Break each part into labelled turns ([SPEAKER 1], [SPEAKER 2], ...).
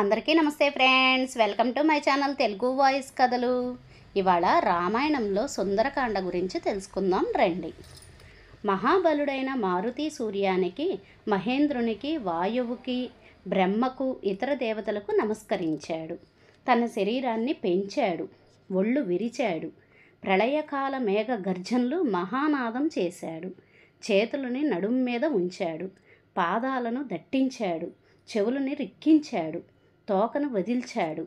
[SPEAKER 1] అందరికీ నమస్తే friends, welcome to my channel Telugu voice కథలు. ఇవాళ రామాయణంలో సుందరకాండ గురించి తెలుసుకుందాం రండి. మహాబలుడైన మారుతి సూర్యానికి, మహేంద్రునికి, వాయువుకి, బ్రహ్మకు, ఇతర దేవతలకు నమస్కరించాడు. తన శరీరాన్ని పెంచాడు, ఒళ్ళు విరిచాడు. ప్రళయకాల మేఘ గర్జనలు మహానాదం చేశాడు. చేతులని నడుం మీద ఉంచాడు, పాదాలను దట్టించాడు, చెవులని రిక్కించాడు, తోకను వదిల్చాడు.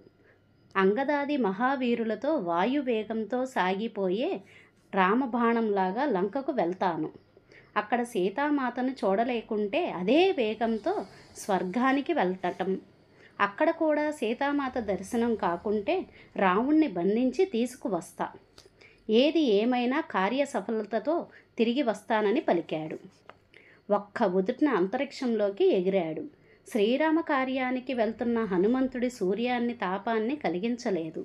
[SPEAKER 1] అంగదాది మహావీరులతో వాయువేగంతో సాగిపోయే రామబాణంలాగా లంకకు వెళ్తాను. అక్కడ సీతామాతను చూడలేకుంటే అదే వేగంతో స్వర్గానికి వెళ్ళటం. అక్కడ కూడా సీతామాత దర్శనం కాకుంటే రాముణ్ణి బంధించి తీసుకువస్తా. ఏది ఏమైనా కార్యసఫలతతో తిరిగి వస్తానని పలికాడు. ఒక్క ఉదుటిన అంతరిక్షంలోకి ఎగిరాడు. శ్రీరామ కార్యానికి వెళ్తున్న హనుమంతుడి సూర్యాన్ని తాపాన్ని కలిగించలేదు.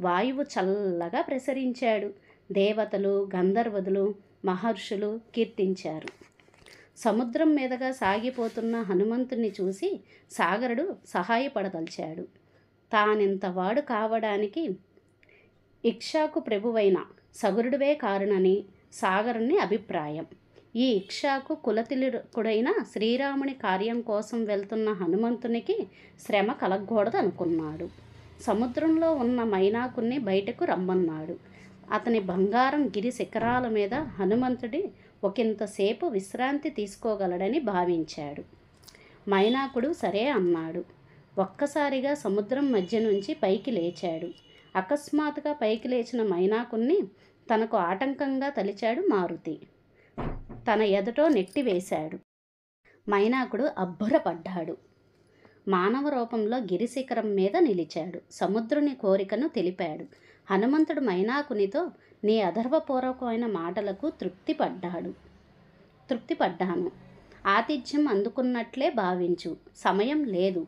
[SPEAKER 1] వాయువు చల్లగా ప్రసరించాడు. దేవతలు, గంధర్వదులు, మహర్షులు కీర్తించారు. సముద్రం మీదుగా సాగిపోతున్న హనుమంతుణ్ణి చూసి సాగరుడు సహాయపడదలిచాడు. తానింతవాడు కావడానికి ఇక్ష్వాకు ప్రభువైన సగరుడివే కారణని సాగరుని అభిప్రాయం. ఈ ఇక్ష్వాకు కులతిలకుడైన శ్రీరాముని కార్యం కోసం వెళ్తున్న హనుమంతునికి శ్రమ కలగకూడదనుకున్నాడు. సముద్రంలో ఉన్న మైనాకుని బయటకు రమ్మన్నాడు. అతని బంగారం గిరి శిఖరాల మీద హనుమంతుడి ఒకంతసేపు విశ్రాంతి తీసుకోగలడని భావించాడు. మైనాకుడు సరే అన్నాడు. ఒక్కసారిగా సముద్రం మధ్య నుంచి పైకి లేచాడు. అకస్మాత్తుగా పైకి లేచిన మైనాకుని తనకు ఆటంకంగా తలిచాడు మారుతి. తన ఎదుటో నెట్టివేశాడు. మైనాకుడు అబ్బురపడ్డాడు. మానవ రూపంలో గిరిశిఖరం మీద నిలిచాడు. సముద్రుని కోరికను తెలిపాడు. హనుమంతుడు మైనాకునితో, నీ అధర్వపూర్వకమైన మాటలకు తృప్తిపడ్డాను. ఆతిథ్యం అందుకున్నట్లే భావించు. సమయం లేదు,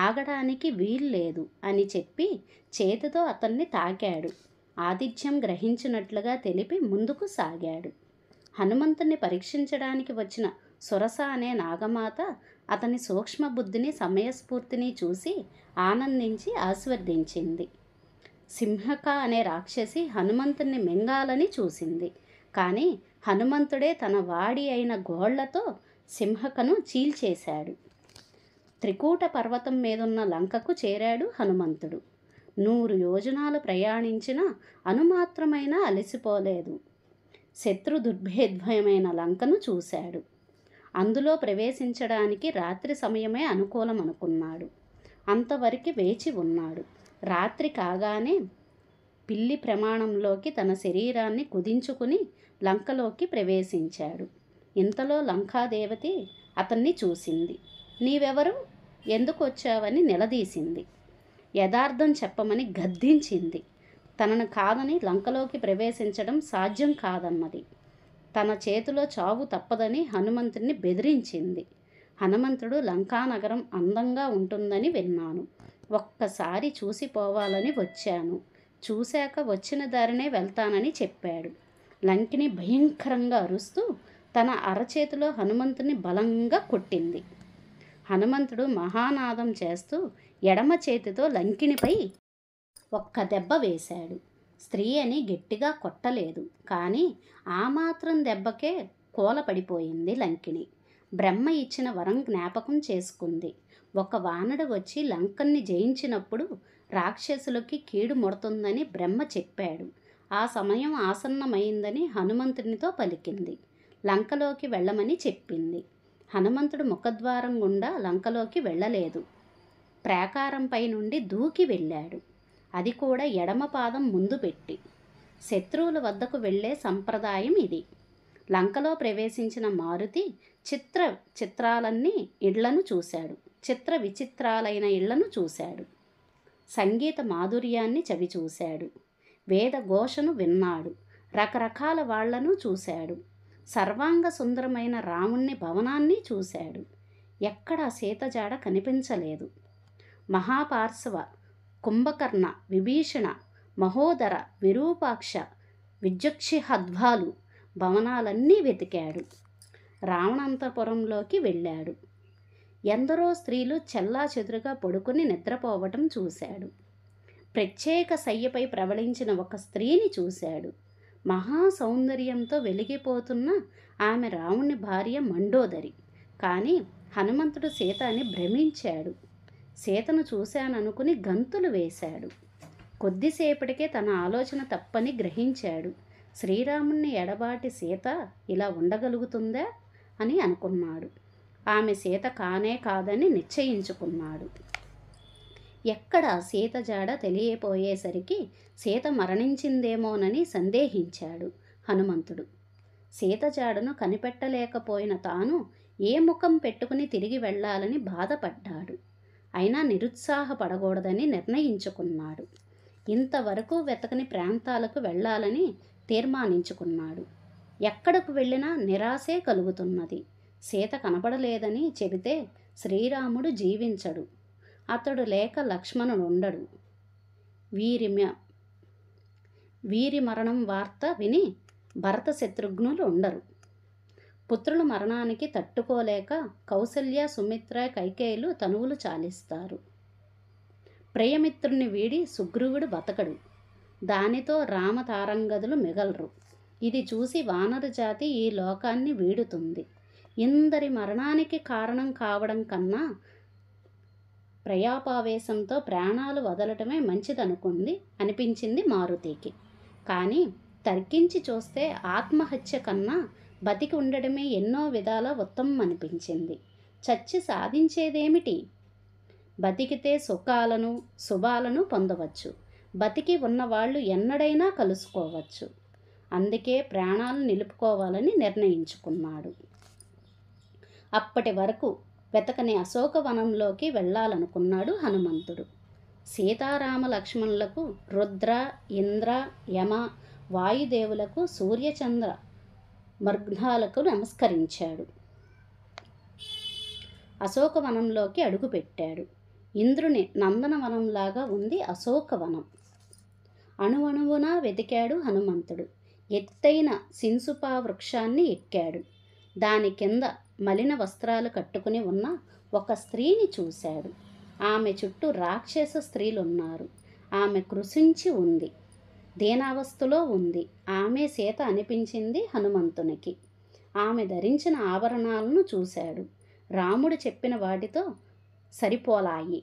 [SPEAKER 1] ఆగడానికి వీల్లేదు అని చెప్పి చేతితో అతన్ని తాకాడు. ఆతిథ్యం గ్రహించినట్లుగా తెలిపి ముందుకు సాగాడు. హనుమంతుని పరీక్షించడానికి వచ్చిన సురస అనే నాగమాత అతని సూక్ష్మ బుద్ధిని, సమయస్ఫూర్తిని చూసి ఆనందించి ఆశీర్వదించింది. సింహక అనే రాక్షసి హనుమంతుని మింగాలని చూసింది. కానీ హనుమంతుడే తన వాడి అయిన గోళ్లతో సింహకను చీల్చేశాడు. త్రికూట పర్వతం మీదున్న లంకకు చేరాడు హనుమంతుడు. 100 యోజనాలు ప్రయాణించినా అనుమాత్రమైనా అలసిపోలేదు. శత్రు దుర్భేద్భయమైన లంకను చూశాడు. అందులో ప్రవేశించడానికి రాత్రి సమయమే అనుకూలం అనుకున్నాడు. అంతవరకు వేచి ఉన్నాడు. రాత్రి కాగానే పిల్లి ప్రమాణంలోకి తన శరీరాన్ని కుదించుకుని లంకలోకి ప్రవేశించాడు. ఇంతలో లంకాదేవతి అతన్ని చూసింది. నీవెవరు, ఎందుకు వచ్చావని నిలదీసింది. యథార్థం చెప్పమని గద్దించింది. తనను కాదని లంకలోకి ప్రవేశించడం సాధ్యం కాదన్నది. తన చేతిలో చావు తప్పదని హనుమంతుడిని బెదిరించింది. హనుమంతుడు లంకానగరం అందంగా ఉంటుందని విన్నాను. ఒక్కసారి చూసిపోవాలని వచ్చాను. చూశాక వచ్చిన దారినే వెళ్తానని చెప్పాడు. లంకిని భయంకరంగా అరుస్తూ తన అరచేతిలో హనుమంతుని బలంగా కొట్టింది. హనుమంతుడు మహానాదం చేస్తూ ఎడమ చేతితో లంకినిపై ఒక్క దెబ్బ వేశాడు. స్త్రీ అని గట్టిగా కొట్టలేదు, కానీ ఆ మాత్రం దెబ్బకే కూలపడిపోయింది లంకిని. బ్రహ్మ ఇచ్చిన వరం జ్ఞాపకం చేసుకుంది. ఒక వానడు వచ్చి లంకన్ని జయించినప్పుడు రాక్షసులకి కీడు ముడుతుందని బ్రహ్మ చెప్పాడు. ఆ సమయం ఆసన్నమైందని హనుమంతునితో పలికింది. లంకలోకి వెళ్ళమని చెప్పింది. హనుమంతుడు ముఖద్వారం గుండా లంకలోకి వెళ్ళలేదు. ప్రాకారంపై నుండి దూకి వెళ్ళాడు. అది కూడా ఎడమ పాదం ముందు పెట్టి. శత్రువుల వద్దకు వెళ్ళే సంప్రదాయం ఇది. లంకలో ప్రవేశించిన మారుతి చిత్రాలన్నీ ఇళ్లను చూశాడు. విచిత్రాలైన ఇళ్లను చూశాడు. సంగీత మాధుర్యాన్ని చవి చూశాడు. వేద ఘోషను విన్నాడు. రకరకాల వాళ్లను చూశాడు. సర్వాంగ సుందరమైన రాముణ్ణి భవనాన్ని చూశాడు. ఎక్కడా సీతజాడ కనిపించలేదు. మహాపార్శ్వ, కుంభకర్ణ, విభీషణ, మహోదర, విరూపాక్ష, విద్యుక్షిహద్వాలు భవనాలన్నీ వెతికాడు. రావణాంతపురంలోకి వెళ్ళాడు. ఎందరో స్త్రీలు చెల్లాచెదురుగా పడుకుని నిద్రపోవటం చూశాడు. ప్రత్యేక శయ్యపై ప్రవళించిన ఒక స్త్రీని చూశాడు. మహా సౌందర్యంతో వెలిగిపోతున్న ఆమె రాముని భార్య మండోదరి. కానీ హనుమంతుడు సీత అని భ్రమించాడు. సీతను చూశాననుకుని గంతులు వేశాడు. కొద్దిసేపటికే తన ఆలోచన తప్పని గ్రహించాడు. శ్రీరాముణ్ణి ఎడబాటి సీత ఇలా ఉండగలుగుతుందా అని అనుకున్నాడు. ఆమె సీత కానే కాదని నిశ్చయించుకున్నాడు. ఎక్కడ సీత జాడ తెలియపోయేసరికి సీత మరణించిందేమోనని సందేహించాడు హనుమంతుడు. సీత జాడను కనిపెట్టలేకపోయిన తాను ఏ ముఖం పెట్టుకుని తిరిగి వెళ్ళాలని బాధపడ్డాడు. అయినా నిరుత్సాహపడకూడదని నిర్ణయించుకున్నాడు. ఇంతవరకు వెతకని ప్రాంతాలకు వెళ్ళాలని తీర్మానించుకున్నాడు. ఎక్కడకు వెళ్ళినా నిరాశే కలుగుతున్నది. సీత కనపడలేదని చెబితే శ్రీరాముడు జీవించడు. అతడు లేక లక్ష్మణుడు ఉండడు. వీరి మరణం వార్త విని భరత శత్రుఘ్నులు ఉండరు. పుత్రుల మరణానికి తట్టుకోలేక కౌసల్య, సుమిత్ర, కైకేయులు తనువులు చాలిస్తారు. ప్రియమిత్రుని వీడి సుగ్రీవుడు బతకడు. దానితో రామతారంగదులు మిగలరు. ఇది చూసి వానర జాతి ఈ లోకాన్ని వీడుతుంది. ఇందరి మరణానికి కారణం కావడం కన్నా ప్రయాపావేశంతో ప్రాణాలు వదలటమే మంచిదనుకుంది అనిపించింది మారుతికి. కానీ తర్కించి చూస్తే ఆత్మహత్య కన్నా బతికి ఉండడమే ఎన్నో విధాల ఉత్తమం అనిపించింది. చచ్చి సాధించేదేమిటి? బతికితే సుఖాలను శుభాలను పొందవచ్చు. బతికి ఉన్నవాళ్ళు ఎన్నడైనా కలుసుకోవచ్చు. అందుకే ప్రాణాలు నిలుపుకోవాలని నిర్ణయించుకున్నాడు. అప్పటి వరకు వెతకని అశోకవనంలోకి వెళ్ళాలనుకున్నాడు హనుమంతుడు. సీతారామ లక్ష్మణులకు రుద్ర, ఇంద్ర, యమ, వాయుదేవులకు, సూర్యచంద్ర మర్ఘాలకు నమస్కరించాడు. అశోకవనంలోకి అడుగుపెట్టాడు. ఇంద్రుని నందనవనంలాగా ఉంది అశోకవనం. అణువణువునా వెతికాడు హనుమంతుడు. ఎత్తైన సిన్సుపా వృక్షాన్ని ఎక్కాడు. దాని కింద మలిన వస్త్రాలు కట్టుకుని ఉన్న ఒక స్త్రీని చూశాడు. ఆమె చుట్టూ రాక్షస స్త్రీలున్నారు. ఆమె కృశించి ఉంది, దీనావస్థలో ఉంది. ఆమె సీత అనిపించింది హనుమంతునికి. ఆమె ధరించిన ఆభరణాలను చూశాడు. రాముడు చెప్పిన వాటితో సరిపోలాయి.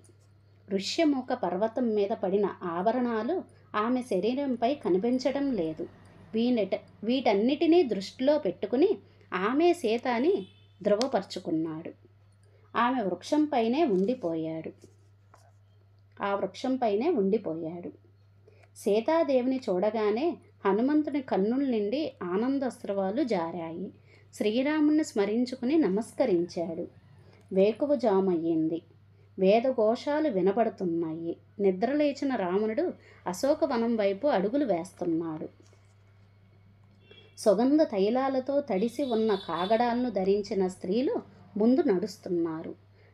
[SPEAKER 1] ఋష్యముఖ పర్వతం మీద పడిన ఆభరణాలు ఆమె శరీరంపై కనిపించడం లేదు. వీటన్నిటినీ దృష్టిలో పెట్టుకుని ఆమె సీత అని ధృవపరుచుకున్నాడు. ఆమె వృక్షంపైనే ఉండిపోయాడు. ఆ వృక్షంపైనే ఉండిపోయాడు. సీతాదేవిని చూడగానే హనుమంతుని కన్నుల నుండి ఆనందస్రవాలు జారాయి. శ్రీరాముని స్మరించుకుని నమస్కరించాడు. వేకువజామయ్యింది. వేదఘోషాలు వినపడుతున్నాయి. నిద్రలేచిన రావణుడు అశోకవనం వైపు అడుగులు వేస్తున్నాడు. సుగంధ తైలాలతో తడిసి ఉన్న కాగడాలను ధరించిన స్త్రీలు ముందు నడుస్తున్నారు.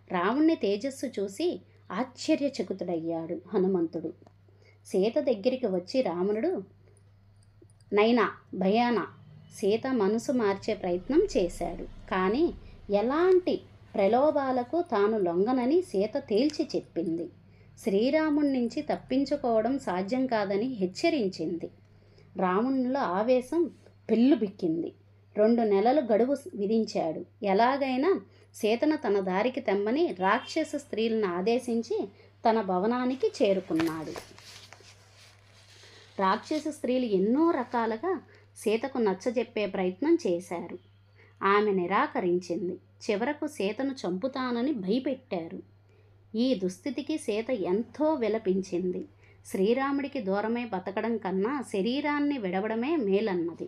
[SPEAKER 1] రావణుని తేజస్సు చూసి ఆశ్చర్యచకితుడయ్యాడు హనుమంతుడు. సీత దగ్గరికి వచ్చి రావణుడు నైనా భయానా సీత మనసు మార్చే ప్రయత్నం చేశాడు. కానీ ఎలాంటి ప్రలోభాలకు తాను లొంగనని సీత తేల్చి చెప్పింది. శ్రీరాముడి నుంచి తప్పించుకోవడం సాధ్యం కాదని హెచ్చరించింది. రావణునిలో ఆవేశం పెళ్ళుబిక్కింది. 2 నెలలు గడువు విధించాడు. ఎలాగైనా సీతను తన దారికి తెమ్మని రాక్షస స్త్రీలను ఆదేశించి తన భవనానికి చేరుకున్నాడు. రాక్షస స్త్రీలు ఎన్నో రకాలుగా సీతకు నచ్చజెప్పే ప్రయత్నం చేశారు. ఆమె నిరాకరించింది. చివరకు సీతను చంపుతానని భయపెట్టారు. ఈ దుస్థితికి సీత ఎంతో విలపించింది. శ్రీరాముడికి దూరమై బతకడం కన్నా శరీరాన్ని విడవడమే మేలన్నది.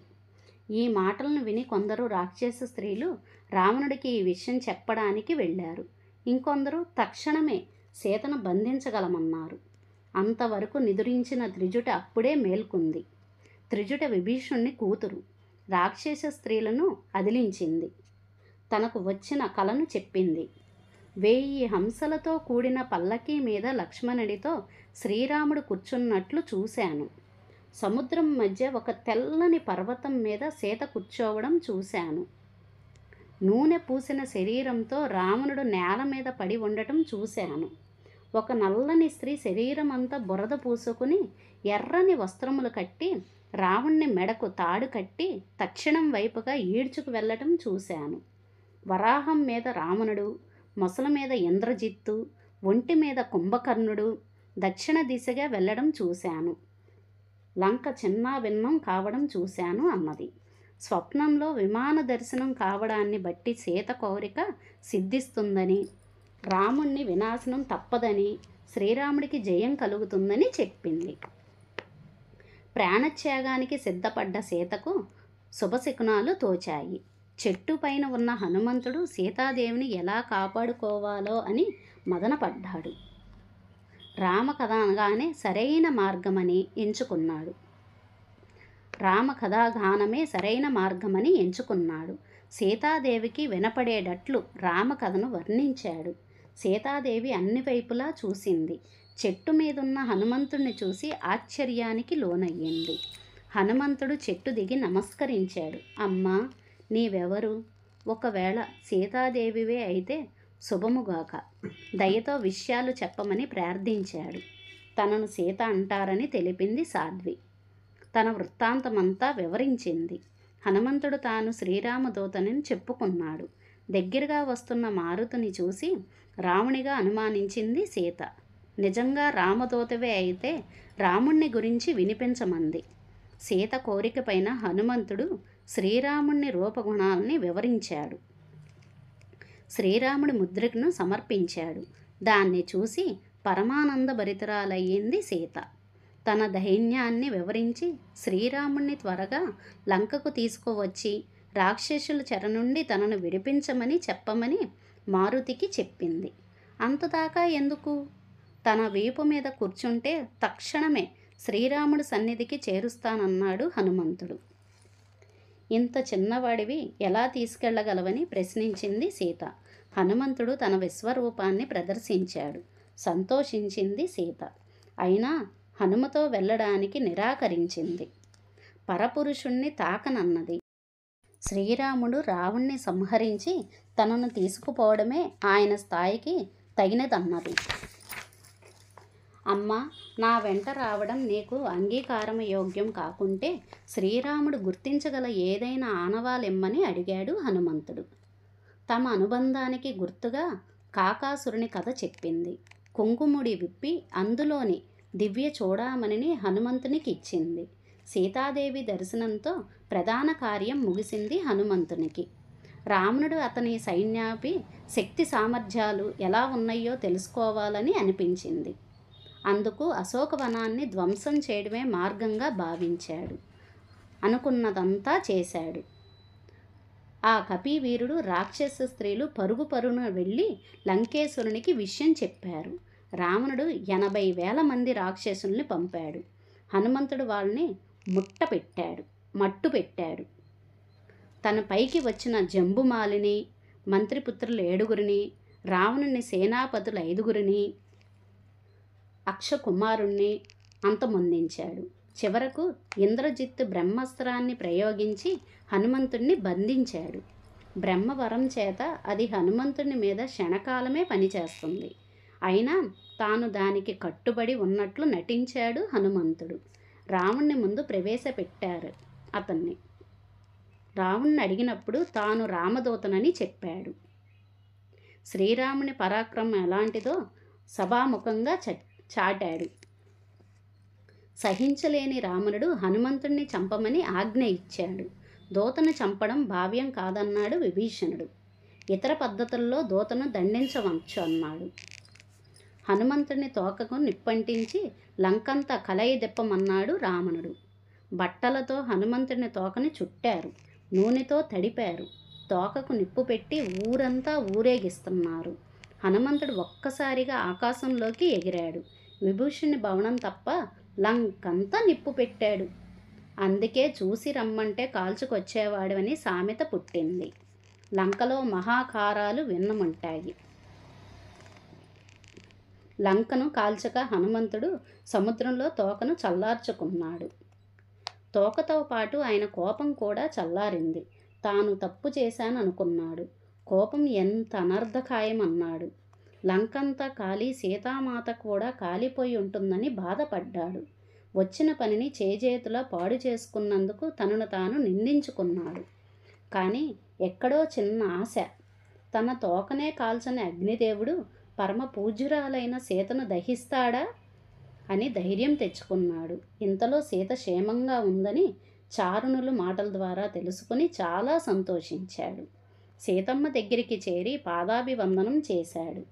[SPEAKER 1] ఈ మాటలను విని కొందరు రాక్షస స్త్రీలు రావణుడికి ఈ విషయం చెప్పడానికి వెళ్ళారు. ఇంకొందరు తక్షణమే సీతను బంధించగలమన్నారు. అంతవరకు నిదురించిన త్రిజుట అప్పుడే మేల్కొంది. త్రిజుట విభీషణుని కూతురు. రాక్షస స్త్రీలను అదిలించింది. తనకు వచ్చిన కలను చెప్పింది. 1000 హంసలతో కూడిన పల్లకీ మీద లక్ష్మణుడితో శ్రీరాముడు కూర్చున్నట్లు చూశాను. సముద్రం మధ్య ఒక తెల్లని పర్వతం మీద సీత కూర్చోవడం చూశాను. నూనె పూసిన శరీరంతో రావణుడు నేల మీద పడి ఉండటం చూశాను. ఒక నల్లని స్త్రీ శరీరం అంతా బురద పూసుకుని ఎర్రని వస్త్రములు కట్టి రావణ్ణి మెడకు తాడు కట్టి దక్షిణం వైపుగా ఈడ్చుకు వెళ్ళటం చూశాను. వరాహం మీద రావణుడు, మొసల మీద ఇంద్రజిత్తు, ఒంటి మీద కుంభకర్ణుడు దక్షిణ దిశగా వెళ్ళడం చూశాను. లంక చిన్నాభిన్నం కావడం చూశాను అన్నది. స్వప్నంలో విమాన దర్శనం కావడాన్ని బట్టి సీత కోరిక సిద్ధిస్తుందని, రాముణ్ణి వినాశనం తప్పదని, శ్రీరాముడికి జయం కలుగుతుందని చెప్పింది. ప్రాణత్యాగానికి సిద్ధపడ్డ సీతకు శుభశకునాలు తోచాయి. చెట్టు పైన ఉన్న హనుమంతుడు సీతాదేవిని ఎలా కాపాడుకోవాలో అని మదనపడ్డాడు. రామకథ అనగానే సరైన మార్గమని ఎంచుకున్నాడు. రామకథాగానమే సరైన మార్గమని ఎంచుకున్నాడు. సీతాదేవికి వినపడేటట్లు రామకథను వర్ణించాడు. సీతాదేవి అన్ని వైపులా చూసింది. చెట్టు మీదున్న హనుమంతుడిని చూసి ఆశ్చర్యానికి లోనయ్యింది. హనుమంతుడు చెట్టు దిగి నమస్కరించాడు. అమ్మా, నీవెవరు? ఒకవేళ సీతాదేవివే అయితే శుభముగాక. దయతో విషయాలు చెప్పమని ప్రార్థించాడు. తనను సీత అంటారని తెలిపింది సాధ్వి. తన వృత్తాంతమంతా వివరించింది. హనుమంతుడు తాను శ్రీరామదూతనని చెప్పుకున్నాడు. దగ్గరగా వస్తున్న మారుతిని చూసి రామునిగా అనుమానించింది సీత. నిజంగా రామదూతవే అయితే రాముణ్ణి గురించి వినిపించమంది. సీత కోరిక పైన హనుమంతుడు శ్రీరాముణ్ణి రూపగుణాలని వివరించాడు. శ్రీరాముడి ముద్రికను సమర్పించాడు. దాన్ని చూసి పరమానందభరితురాలయ్యింది సీత. తన ధైర్యాన్ని వివరించి శ్రీరాముణ్ణి త్వరగా లంకకు తీసుకువచ్చి రాక్షసుల చెర నుండి తనను విడిపించమని చెప్పమని మారుతికి చెప్పింది. అంతదాకా ఎందుకు? తన వీపు మీద కూర్చుంటే తక్షణమే శ్రీరాముడి సన్నిధికి చేరుస్తానన్నాడు హనుమంతుడు. ఇంత చిన్నవాడివి ఎలా తీసుకెళ్లగలవని ప్రశ్నించింది సీత. హనుమంతుడు తన విశ్వరూపాన్ని ప్రదర్శించాడు. సంతోషించింది సీత. అయినా హనుమతో వెళ్ళడానికి నిరాకరించింది. పరపురుషుణ్ణి తాకనన్నది. శ్రీరాముడు రావణ్ణి సంహరించి తనను తీసుకుపోవడమే ఆయన స్థాయికి తగినదన్నది. అమ్మా, నా వెంట రావడం నీకు అంగీకారం యోగ్యం కాకుంటే శ్రీరాముడు గుర్తించగల ఏదైనా ఆనవాలిమ్మని అడిగాడు హనుమంతుడు. తమ అనుబంధానికి గుర్తుగా కాకాసురుని కథ చెప్పింది. కుంకుముడి విప్పి అందులోని దివ్య చూడామణిని హనుమంతునికి ఇచ్చింది. సీతాదేవి దర్శనంతో ప్రధాన కార్యం ముగిసింది హనుమంతునికి. రావణుడు అతని సైన్యాపి శక్తి సామర్థ్యాలు ఎలా ఉన్నాయో తెలుసుకోవాలని అనిపించింది. అందుకు అశోకవనాన్ని ధ్వంసం చేయడమే మార్గంగా భావించాడు. అనుకున్నదంతా చేశాడు. ఆ కపివీరుడు రాక్షస స్త్రీలు పరుగు పరుగున వెళ్ళి లంకేశ్వరునికి విషయం చెప్పారు. రావణుడు 80,000 మంది రాక్షసుల్ని పంపాడు. హనుమంతుడు వాళ్ళని మట్టు పెట్టాడు. తన పైకి వచ్చిన జంబుమాలిని, మంత్రిపుత్రులు 7 రావణుని సేనాపతులు 5 అక్షకుమారుణ్ణి అంతమొందించాడు. చివరకు ఇంద్రజిత్తు బ్రహ్మాస్త్రాన్ని ప్రయోగించి హనుమంతుణ్ణి బంధించాడు. బ్రహ్మవరం చేత అది హనుమంతుని మీద క్షణకాలమే పనిచేస్తుంది. అయినా తాను దానికి కట్టుబడి ఉన్నట్లు నటించాడు హనుమంతుడు. రావణ్ణి ముందు ప్రవేశపెట్టారు అతన్ని. రావణ్ణి అడిగినప్పుడు తాను రామదూతనని చెప్పాడు. శ్రీరాముని పరాక్రమం ఎలాంటిదో సభాముఖంగా చాటాడు. సహించలేని రావణుడు హనుమంతుణ్ణి చంపమని ఆజ్ఞ ఇచ్చాడు. దూతను చంపడం భావ్యం కాదన్నాడు విభీషణుడు. ఇతర పద్ధతుల్లో దూతను దండించవచ్చు అన్నాడు. హనుమంతుడిని తోకకు నిప్పంటించి లంకంతా కలయిదిప్పమన్నాడు రావణుడు. బట్టలతో హనుమంతుడిని తోకని చుట్టారు, నూనెతో తడిపారు, తోకకు నిప్పు పెట్టి ఊరంతా ఊరేగిస్తున్నారు. హనుమంతుడు ఒక్కసారిగా ఆకాశంలోకి ఎగిరాడు. విభూషణుని భవనం తప్ప లంకంతా నిప్పు పెట్టాడు. అందుకే చూసి రమ్మంటే కాల్చుకొచ్చేవాడు అని సామెత పుట్టింది. లంకలో మహాకారాలు విన్నముంటాయి. లంకను కాల్చక హనుమంతుడు సముద్రంలో తోకను చల్లార్చుకున్నాడు. తోకతో పాటు ఆయన కోపం కూడా చల్లారింది. తాను తప్పు చేశాననుకున్నాడు. కోపం ఎంత అనర్థకాయమన్నాడు. లంకంతా కాలి సీతామాత కూడా కాలిపోయి ఉంటుందని బాధపడ్డాడు. వచ్చిన పనిని చేజేతులా పాడు చేసుకున్నందుకు తనను తాను నిందించుకున్నాడు. కానీ ఎక్కడో చిన్న ఆశ. తన తోకనే కాల్చని అగ్నిదేవుడు పరమ పూజ్యురాలైన సీతను దహిస్తాడా అని ధైర్యం తెచ్చుకున్నాడు. ఇంతలో సీత క్షేమంగా ఉందని చారుణులు మాటల ద్వారా తెలుసుకుని చాలా సంతోషించాడు. సీతమ్మ దగ్గరికి చేరి పాదాభివందనం చేశాడు.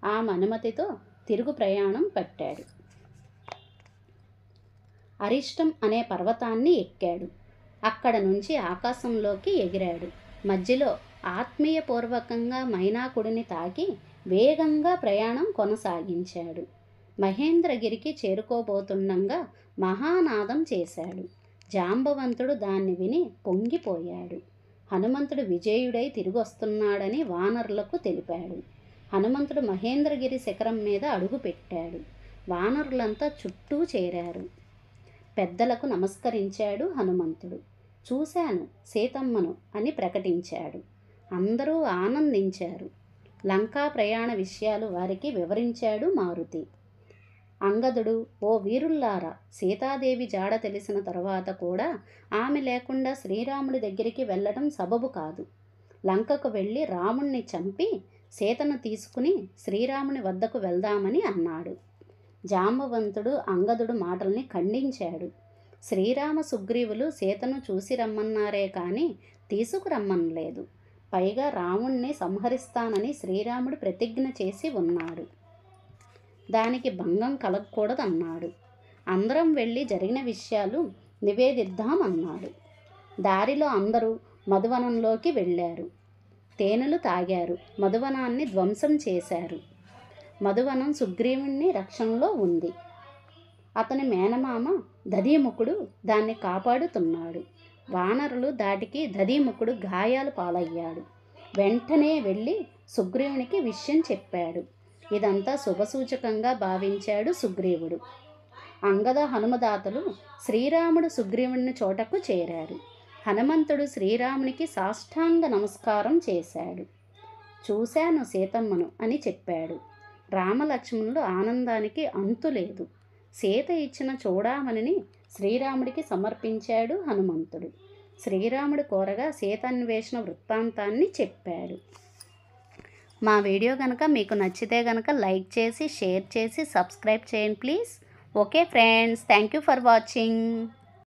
[SPEAKER 1] ఆమె అనుమతితో తిరుగు ప్రయాణం పట్టాడు. అరిష్టం అనే పర్వతాన్ని ఎక్కాడు. అక్కడ నుంచి ఆకాశంలోకి ఎగిరాడు. మధ్యలో ఆత్మీయపూర్వకంగా మైనాకుడిని తాకి వేగంగా ప్రయాణం కొనసాగించాడు. మహేంద్రగిరికి చేరుకోబోతుండగా మహానాదం చేశాడు. జాంబవంతుడు దాన్ని విని పొంగిపోయాడు. హనుమంతుడు విజయుడై తిరిగొస్తున్నాడని వానరులకు తెలిపాడు. హనుమంతుడు మహేంద్రగిరి శిఖరం మీద అడుగుపెట్టాడు. వానరులంతా చుట్టూ చేరారు. పెద్దలకు నమస్కరించాడు హనుమంతుడు. చూశాను సీతమ్మను అని ప్రకటించాడు. అందరూ ఆనందించారు. లంకా ప్రయాణ విషయాలు వారికి వివరించాడు మారుతి. అంగదుడు, ఓ వీరుల్లారా, సీతాదేవి జాడ తెలిసిన తరువాత కూడా ఆమె లేకుండా శ్రీరాముడి దగ్గరికి వెళ్ళడం సబబు కాదు. లంకకు వెళ్ళి రాముణ్ణి చంపి సీతను తీసుకుని శ్రీరాముని వద్దకు వెళ్దామని అన్నాడు. జాంబవంతుడు అంగదుడు మాటల్ని ఖండించాడు. శ్రీరామ సుగ్రీవులు సీతను చూసి రమ్మన్నారే కానీ తీసుకురమ్మనలేదు. పైగా రాముణ్ణి సంహరిస్తానని శ్రీరాముడు ప్రతిజ్ఞ చేసి ఉన్నాడు. దానికి భంగం కలగకూడదన్నాడు. అందరం వెళ్ళి జరిగిన విషయాలు నివేదిద్దామన్నాడు. దారిలో అందరూ మధువనంలోకి వెళ్ళారు. తేనెలు తాగారు. మధువనాన్ని ధ్వంసం చేశారు. మధువనం సుగ్రీవుని రక్షణలో ఉంది. అతని మేనమామ దధీముఖుడు దాన్ని కాపాడుతున్నాడు. వానరులు దాటికి దధీముఖుడు గాయాలు పాలయ్యాడు. వెంటనే వెళ్ళి సుగ్రీవునికి విషయం చెప్పాడు. ఇదంతా శుభసూచకంగా భావించాడు సుగ్రీవుడు. అంగద హనుమదాతలు శ్రీరాముడు సుగ్రీవుని చోటకు చేరారు. హనుమంతుడు శ్రీరామునికి సాష్టాంగ నమస్కారం చేశాడు. చూశాను సీతమ్మను అని చెప్పాడు. రామలక్ష్మణులు ఆనందానికి అంతులేదు. సీత ఇచ్చిన చూడామణిని శ్రీరాముడికి సమర్పించాడు హనుమంతుడు. శ్రీరాముడు కోరగా సీతాన్వేషణ వృత్తాంతాన్ని చెప్పాడు. మా వీడియో కనుక మీకు నచ్చితే కనుక లైక్ చేసి షేర్ చేసి సబ్స్క్రైబ్ చేయండి please. Okay friends, thank you for watching.